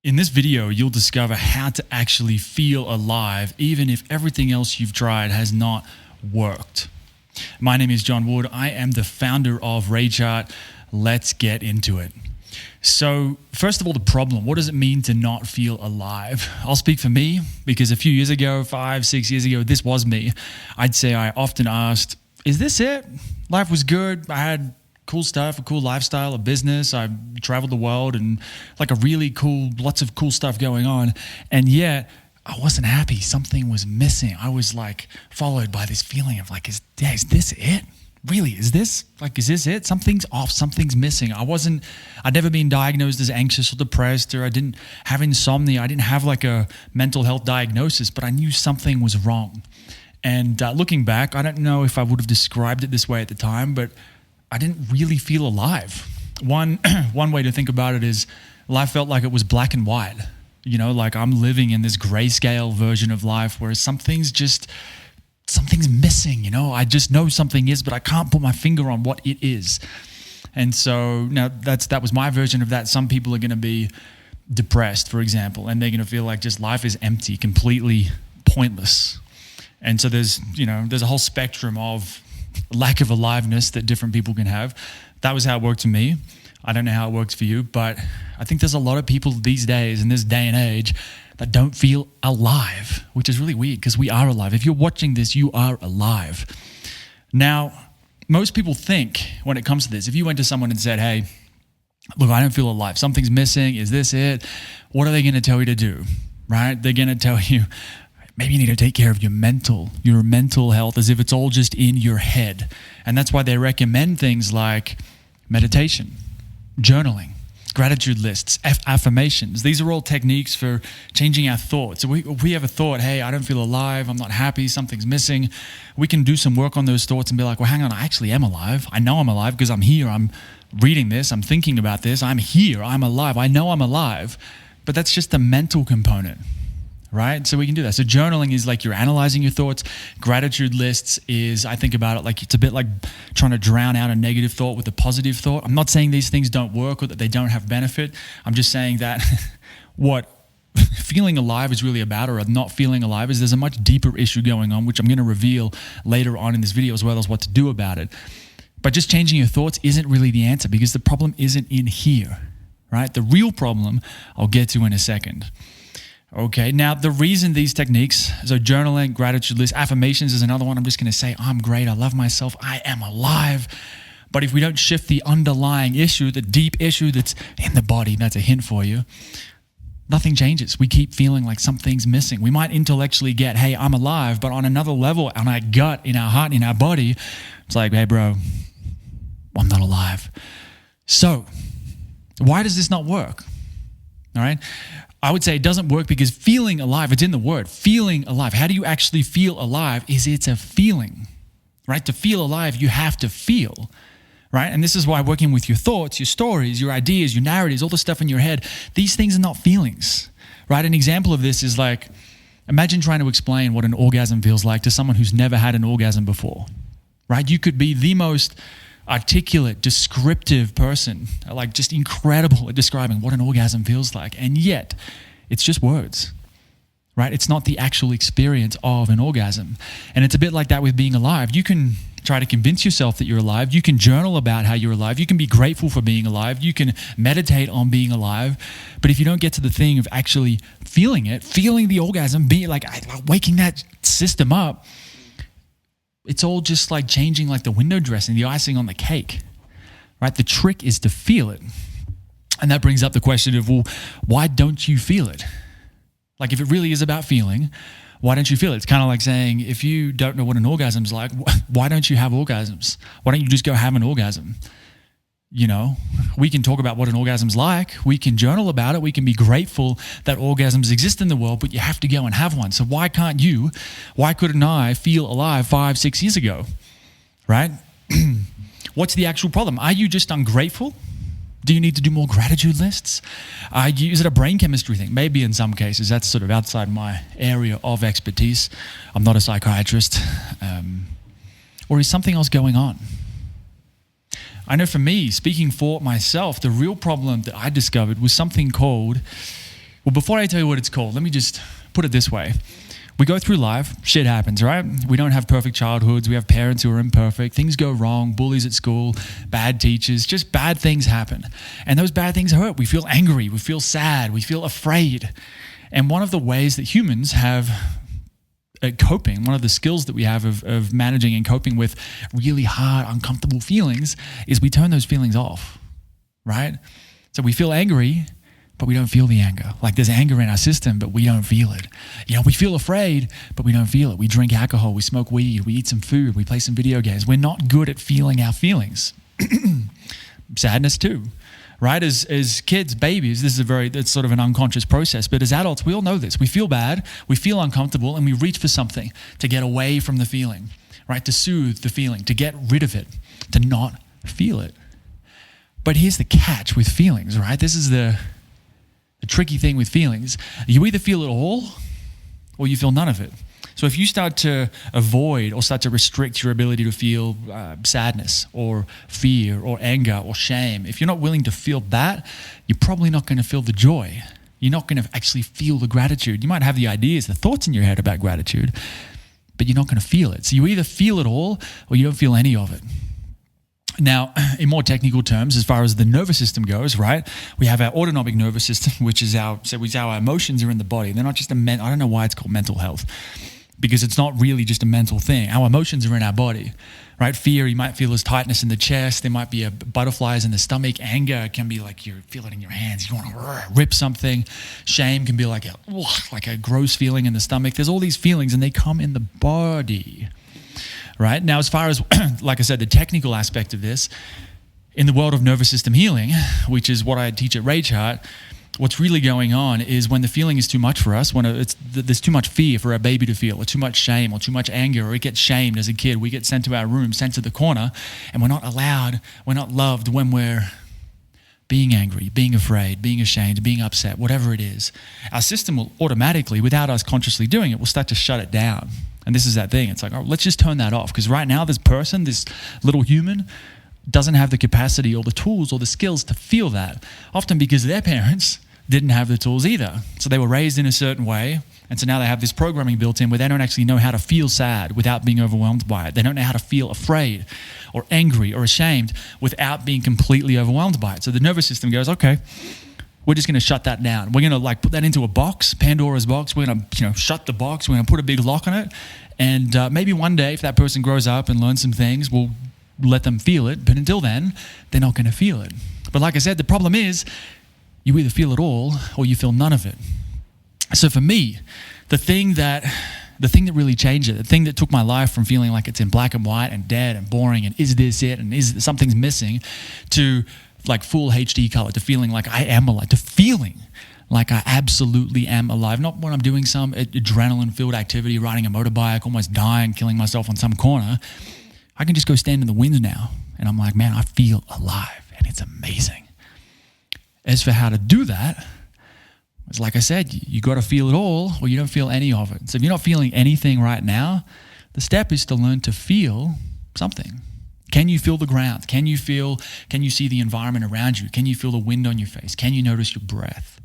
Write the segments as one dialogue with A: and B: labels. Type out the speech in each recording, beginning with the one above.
A: In this video, you'll discover how to actually feel alive even if everything else you've tried has not worked. My name is John Wood. I am the founder of RageHeart. Let's get into it. So first of all, the problem, what does it mean to not feel alive? I'll speak for me because a few years ago, 5-6 years ago, this was me. I'd say I often asked, is this it? Life was good. I had cool stuff, a cool lifestyle, a business. I traveled the world and like a really cool, lots of cool stuff going on. And yet I wasn't happy. Something was missing. I was like followed by this feeling of like, is this it? Really? Is this it? Something's off. Something's missing. I'd never been diagnosed as anxious or depressed, or I didn't have insomnia. I didn't have like a mental health diagnosis, but I knew something was wrong. And looking back, I don't know if I would have described it this way at the time, but I didn't really feel alive. One way to think about it is life felt like it was black and white. You know, like I'm living in this grayscale version of life where something's missing, you know? I just know something is, but I can't put my finger on what it is. And so now that was my version of that. Some people are going to be depressed, for example, and they're going to feel like just life is empty, completely pointless. And so there's a whole spectrum of lack of aliveness that different people can have. That was how it worked for me. I don't know how it works for you, but I think there's a lot of people these days in this day and age that don't feel alive, which is really weird because we are alive. If you're watching this, you are alive. Now, most people think when it comes to this, if you went to someone and said, hey, look, I don't feel alive. Something's missing. Is this it? What are they going to tell you to do, right? They're going to tell you, maybe you need to take care of your mental health, as if it's all just in your head. And that's why they recommend things like meditation, journaling, gratitude lists, affirmations. These are all techniques for changing our thoughts. So we have a thought, hey, I don't feel alive, I'm not happy, something's missing. We can do some work on those thoughts and be like, well, hang on, I actually am alive. I know I'm alive because I'm here, I'm reading this, I'm thinking about this, I'm here, I'm alive, I know I'm alive. But that's just the mental component, right? So we can do that. So journaling is like you're analyzing your thoughts. Gratitude lists is, I think about it like it's a bit like trying to drown out a negative thought with a positive thought. I'm not saying these things don't work or that they don't have benefit. I'm just saying that what feeling alive is really about, or not feeling alive, is there's a much deeper issue going on, which I'm going to reveal later on in this video, as well as what to do about it. But just changing your thoughts isn't really the answer, because the problem isn't in here, right? The real problem I'll get to in a second. Okay, now the reason these techniques, so journaling, gratitude list, affirmations is another one. I'm just going to say, I'm great, I love myself, I am alive. But if we don't shift the underlying issue, the deep issue that's in the body, that's a hint for you, nothing changes. We keep feeling like something's missing. We might intellectually get, hey, I'm alive, but on another level, on our gut, in our heart, in our body, it's like, hey, bro, I'm not alive. So why does this not work? All right. I would say it doesn't work because feeling alive, it's in the word, feeling alive. How do you actually feel alive? It's a feeling, right? To feel alive, you have to feel, right? And this is why working with your thoughts, your stories, your ideas, your narratives, all the stuff in your head, these things are not feelings, right? An example of this is like, imagine trying to explain what an orgasm feels like to someone who's never had an orgasm before, right? You could be the most articulate, descriptive person, like just incredible at describing what an orgasm feels like. And yet it's just words, right? It's not the actual experience of an orgasm. And it's a bit like that with being alive. You can try to convince yourself that you're alive. You can journal about how you're alive. You can be grateful for being alive. You can meditate on being alive. But if you don't get to the thing of actually feeling it, feeling the orgasm, being like waking that system up, it's all just like changing like the window dressing, the icing on the cake, right? The trick is to feel it. And that brings up the question of, well, why don't you feel it? Like if it really is about feeling, why don't you feel it? It's kind of like saying, if you don't know what an orgasm's like, why don't you have orgasms? Why don't you just go have an orgasm? You know, we can talk about what an orgasm's like. We can journal about it. We can be grateful that orgasms exist in the world, but you have to go and have one. So why couldn't I feel alive 5-6 years ago, right? What's the actual problem? Are you just ungrateful? Do you need to do more gratitude lists? Is it a brain chemistry thing? Maybe in some cases. That's sort of outside my area of expertise. I'm not a psychiatrist. Or is something else going on? I know for me, speaking for myself, the real problem that I discovered was something called Well, before I tell you what it's called, let me just put it this way. We go through life, shit happens, right? We don't have perfect childhoods. We have parents who are imperfect. Things go wrong, bullies at school, bad teachers, just bad things happen. And those bad things hurt. We feel angry, we feel sad, we feel afraid. And one of the ways that humans have at coping, one of the skills that we have of managing and coping with really hard, uncomfortable feelings is we turn those feelings off, right? So we feel angry, but we don't feel the anger. Like there's anger in our system, but we don't feel it. We feel afraid, but we don't feel it. We drink alcohol, we smoke weed, we eat some food, we play some video games. We're not good at feeling our feelings. Sadness too, right? As kids, babies, it's sort of an unconscious process. But as adults, we all know this. We feel bad, we feel uncomfortable, and we reach for something to get away from the feeling, right? To soothe the feeling, to get rid of it, to not feel it. But here's the catch with feelings, right? This is the tricky thing with feelings. You either feel it all or you feel none of it. So if you start to avoid or start to restrict your ability to feel sadness or fear or anger or shame, if you're not willing to feel that, you're probably not going to feel the joy. You're not going to actually feel the gratitude. You might have the ideas, the thoughts in your head about gratitude, but you're not going to feel it. So you either feel it all or you don't feel any of it. Now, in more technical terms, as far as the nervous system goes, right, we have our autonomic nervous system, which is our emotions are in the body. They're not just I don't know why it's called mental health, because it's not really just a mental thing. Our emotions are in our body, right? Fear, you might feel as tightness in the chest. There might be butterflies in the stomach. Anger can be like you feel it in your hands. You want to rip something. Shame can be like a gross feeling in the stomach. There's all these feelings, and they come in the body. Right? Now, as far as, like I said, the technical aspect of this, in the world of nervous system healing, which is what I teach at Rage Heart, what's really going on is when the feeling is too much for us, when there's too much fear for our baby to feel, or too much shame, or too much anger, or it gets shamed as a kid, we get sent to our room, sent to the corner, and we're not allowed, we're not loved when we're being angry, being afraid, being ashamed, being upset, whatever it is. Our system will automatically, without us consciously doing it, will start to shut it down. And this is that thing. It's like, oh, let's just turn that off. Because right now, this little human, doesn't have the capacity or the tools or the skills to feel that. Often because their parents didn't have the tools either. So they were raised in a certain way. And so now they have this programming built in where they don't actually know how to feel sad without being overwhelmed by it. They don't know how to feel afraid or angry or ashamed without being completely overwhelmed by it. So the nervous system goes, okay, we're just going to shut that down. We're going to put that into a box, Pandora's box. We're going to shut the box. We're going to put a big lock on it. And maybe one day, if that person grows up and learns some things, we'll let them feel it. But until then, they're not going to feel it. But like I said, the problem is you either feel it all or you feel none of it. So for me, the thing that really changed it, the thing that took my life from feeling like it's in black and white and dead and boring and is this it and is something's missing to like full HD color, to feeling like I am alive, to feeling like I absolutely am alive. Not when I'm doing some adrenaline-filled activity, riding a motorbike, almost dying, killing myself on some corner. I can just go stand in the wind now, and I'm like, man, I feel alive, and it's amazing. As for how to do that, it's like I said, you got to feel it all, or you don't feel any of it. So if you're not feeling anything right now, the step is to learn to feel something. Can you feel the ground? Can you see the environment around you? Can you feel the wind on your face? Can you notice your breath?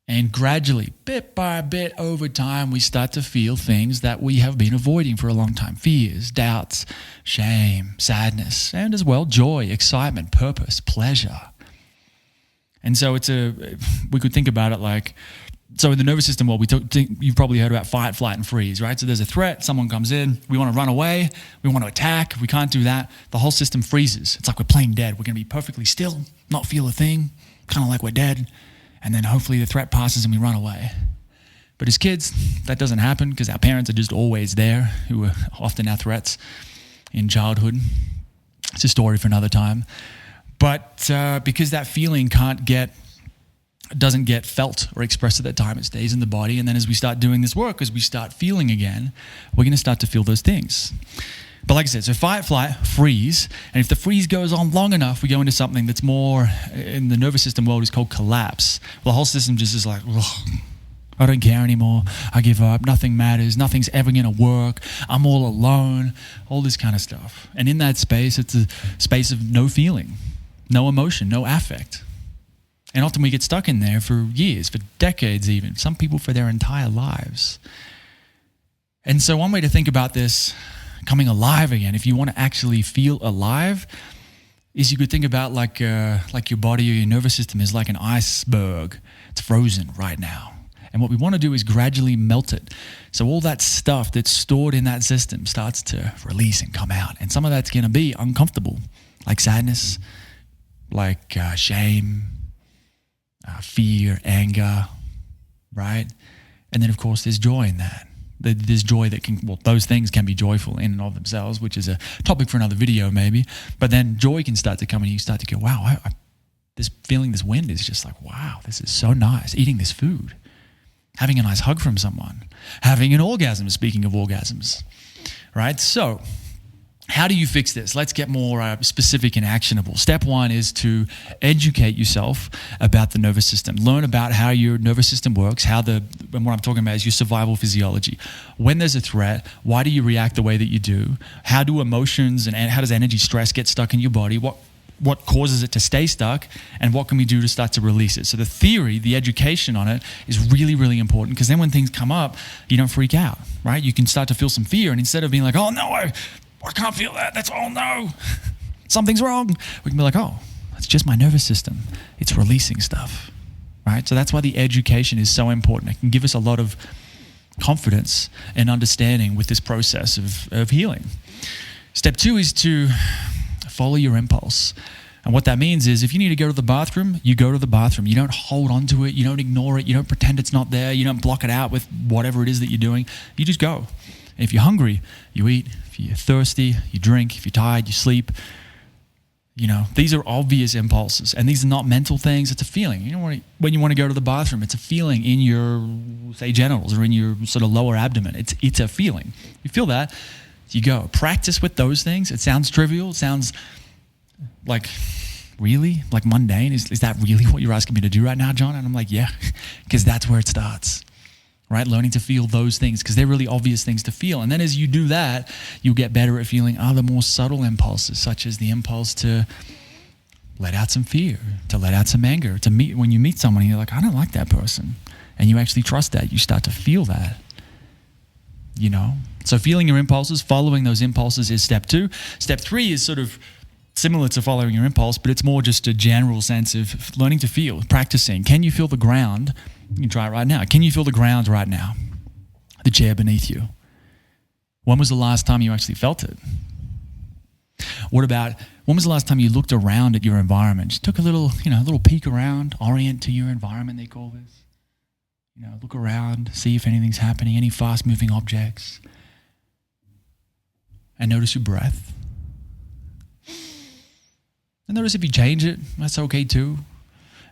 A: And gradually, bit by bit, over time, we start to feel things that we have been avoiding for a long time. Fears, doubts, shame, sadness, and as well, joy, excitement, purpose, pleasure. And so we could think about it like, so in the nervous system world, you've probably heard about fight, flight, and freeze, right? So there's a threat, someone comes in, we want to run away, we want to attack, we can't do that. The whole system freezes. It's like we're playing dead. We're going to be perfectly still, not feel a thing, kind of like we're dead. And then hopefully the threat passes and we run away. But as kids, that doesn't happen because our parents are just always there, who are often our threats in childhood. It's a story for another time. But because that feeling doesn't get felt or expressed at that time, it stays in the body. And then as we start doing this work, as we start feeling again, we're going to start to feel those things. But like I said, so fight, flight, freeze. And if the freeze goes on long enough, we go into something that's more, in the nervous system world, is called collapse. Well, the whole system just is like, I don't care anymore. I give up. Nothing matters. Nothing's ever going to work. I'm all alone. All this kind of stuff. And in that space, it's a space of no feeling, no emotion, no affect. And often we get stuck in there for years, for decades even, some people for their entire lives. And so one way to think about this, coming alive again, if you want to actually feel alive, is you could think about like your body or your nervous system is like an iceberg. It's frozen right now. And what we want to do is gradually melt it. So all that stuff that's stored in that system starts to release and come out. And some of that's going to be uncomfortable, like sadness, like shame, fear, anger, right? And then, of course, there's joy in that. There's joy that those things can be joyful in and of themselves, which is a topic for another video maybe. But then joy can start to come and you start to go, wow, this wind is just like, wow, this is so nice. Eating this food, having a nice hug from someone, having an orgasm, speaking of orgasms, right? So how do you fix this? Let's get more specific and actionable. Step one is to educate yourself about the nervous system. Learn about how your nervous system works, and what I'm talking about is your survival physiology. When there's a threat, why do you react the way that you do? How do emotions and how does energy, stress get stuck in your body? What causes it to stay stuck, and what can we do to start to release it? So the theory, the education on it is really, really important, because then when things come up, you don't freak out, right? You can start to feel some fear, and instead of being like, oh no, I can't feel that. That's all no. Something's wrong. We can be like, oh, it's just my nervous system. It's releasing stuff, right? So that's why the education is so important. It can give us a lot of confidence and understanding with this process of healing. Step two is to follow your impulse. And what that means is if you need to go to the bathroom, you go to the bathroom. You don't hold on to it. You don't ignore it. You don't pretend it's not there. You don't block it out with whatever it is that you're doing. You just go. And if you're hungry, you eat. If you're thirsty, you drink. If you're tired, you sleep. These are obvious impulses. And these are not mental things. It's a feeling. When you want to go to the bathroom, it's a feeling in your, say, genitals or in your sort of lower abdomen. It's a feeling. You feel that, you go. Practice with those things. It sounds trivial. It sounds like, really? Like mundane? Is that really what you're asking me to do right now, John? And I'm like, yeah, because that's where it starts. Right? Learning to feel those things, because they're really obvious things to feel. And then as you do that, you'll get better at feeling other more subtle impulses, such as the impulse to let out some fear, to let out some anger, when you meet someone and you're like, I don't like that person. And you actually trust that. You start to feel that, So feeling your impulses, following those impulses is step two. Step three is sort of similar to following your impulse, but it's more just a general sense of learning to feel, practicing. Can you feel the ground? You can try it right now. Can you feel the ground right now? The chair beneath you. When was the last time you actually felt it? What about, when was the last time you looked around at your environment? Just took a little peek around, orient to your environment, they call this. Look around, see if anything's happening, any fast-moving objects. And notice your breath. And notice if you change it, that's okay too.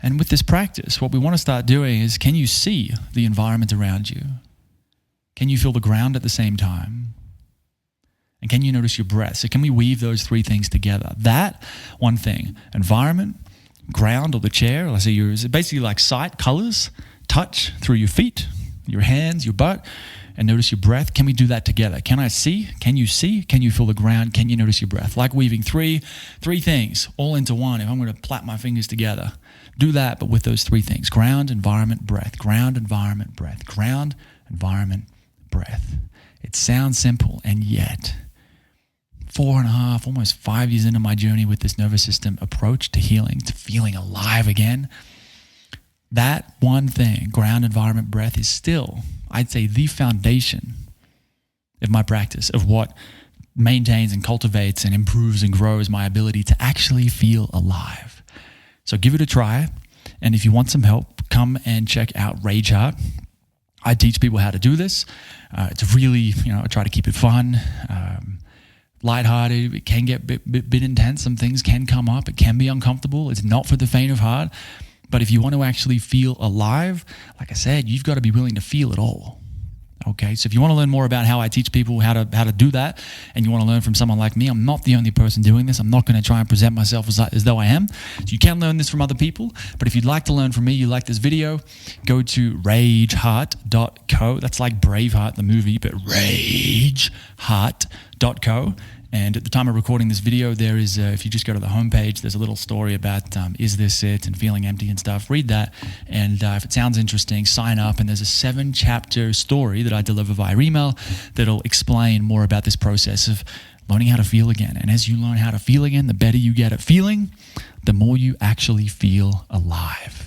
A: And with this practice, what we want to start doing is, can you see the environment around you? Can you feel the ground at the same time? And can you notice your breath? So can we weave those three things together? That one thing, environment, ground or the chair, let's say it's basically like sight, colors, touch through your feet, your hands, your butt, and notice your breath. Can we do that together? Can I see? Can you see? Can you feel the ground? Can you notice your breath? Like weaving three things all into one. If I'm going to plait my fingers together, do that, but with those three things: ground, environment, breath. Ground, environment, breath. Ground, environment, breath. It sounds simple, and yet 4.5, almost 5 years into my journey with this nervous system approach to healing, to feeling alive again, that one thing, ground, environment, breath, is still, I'd say, the foundation of my practice, of what maintains and cultivates and improves and grows my ability to actually feel alive. So give it a try. And if you want some help, come and check out Rage Heart. I teach people how to do this. It's really, I try to keep it fun, lighthearted. It can get a bit intense. Some things can come up. It can be uncomfortable. It's not for the faint of heart. But if you want to actually feel alive, like I said, you've got to be willing to feel it all. Okay, so if you want to learn more about how I teach people how to do that, and you want to learn from someone like me, I'm not the only person doing this. I'm not going to try and present myself as though I am. So you can learn this from other people, but if you'd like to learn from me, you like this video, go to rageheart.co. That's like Braveheart, the movie, but rageheart.co, And at the time of recording this video, there is, if you just go to the homepage, there's a little story about is this it and feeling empty and stuff. Read that, and if it sounds interesting, sign up. And there's a 7-chapter story that I deliver via email that'll explain more about this process of learning how to feel again. And as you learn how to feel again, the better you get at feeling, the more you actually feel alive.